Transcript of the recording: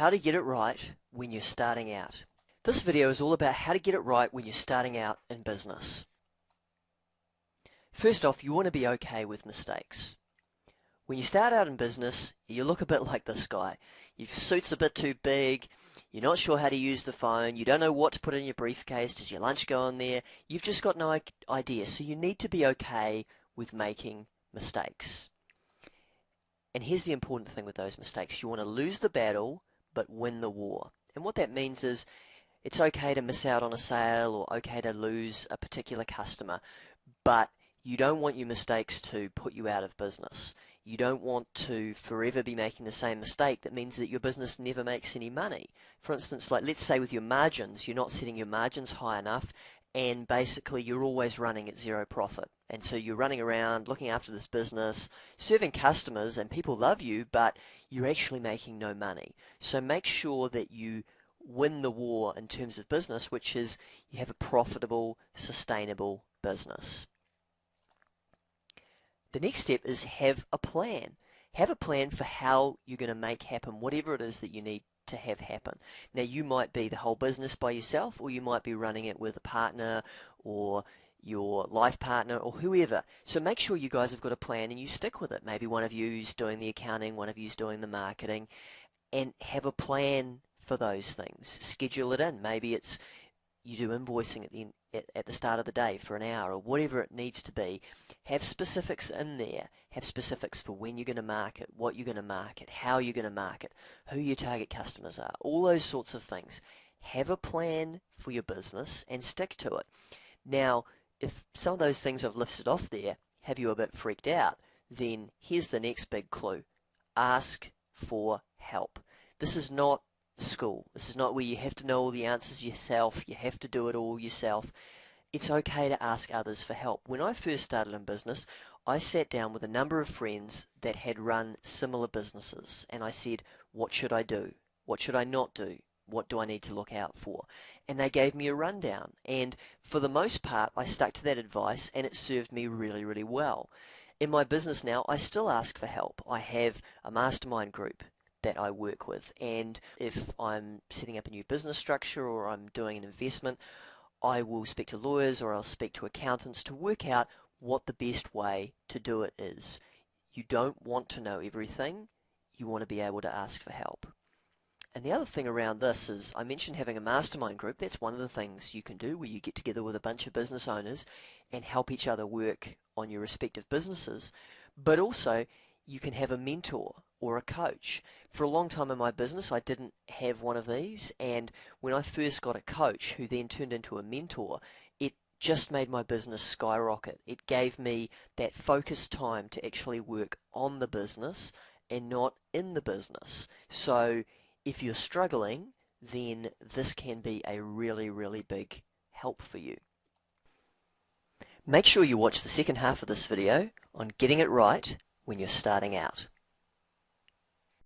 how to get it right when you're starting out. This video is all about how to get it right when you're starting out in business. First off, you want to be okay with mistakes. When you start out in business, you look a bit like this guy. Your suit's a bit too big, you're not sure how to use the phone, you don't know what to put in your briefcase, does your lunch go in there? You've just got no idea, so you need to be okay with making mistakes. And here's the important thing with those mistakes. You want to lose the battle, but win the war. And what that means is it's okay to miss out on a sale or okay to lose a particular customer, but you don't want your mistakes to put you out of business. You don't want to forever be making the same mistake that means that your business never makes any money. For instance, like let's say with your margins, you're not setting your margins high enough and basically you're always running at zero profit. And so you're running around looking after this business, serving customers, and people love you, but you're actually making no money. So make sure that you win the war in terms of business, which is you have a profitable, sustainable business. The next step is have a plan. Have a plan for how you're going to make happen whatever it is that you need to have happen. Now you might be the whole business by yourself, or you might be running it with a partner or your life partner or whoever. So make sure you guys have got a plan and you stick with it. Maybe one of you's doing the accounting, one of you's doing the marketing, and have a plan for those things. Schedule it in. Maybe it's you do invoicing at the start of the day for an hour or whatever it needs to be. Have specifics in there. Have specifics for when you're going to market, what you're going to market, how you're going to market, who your target customers are, all those sorts of things. Have a plan for your business and stick to it. Now, if some of those things I've listed off there have you a bit freaked out, then here's the next big clue. Ask for help. This is not school. This is not where you have to know all the answers yourself. You have to do it all yourself. It's okay to ask others for help. When I first started in business, I sat down with a number of friends that had run similar businesses and I said, what should I do? What should I not do? What do I need to look out for? And they gave me a rundown, and for the most part I stuck to that advice and it served me really, really well. In my business now, I still ask for help. I have a mastermind group that I work with, and if I'm setting up a new business structure or I'm doing an investment, I will speak to lawyers or I'll speak to accountants to work out what the best way to do it is. You don't want to know everything, you want to be able to ask for help. And the other thing around this is, I mentioned having a mastermind group. That's one of the things you can do where you get together with a bunch of business owners and help each other work on your respective businesses. But also, you can have a mentor or a coach. For a long time in my business, I didn't have one of these, and when I first got a coach who then turned into a mentor, it just made my business skyrocket. It gave me that focused time to actually work on the business and not in the business. So if you're struggling, then this can be a really, really big help for you. Make sure you watch the second half of this video on getting it right when you're starting out.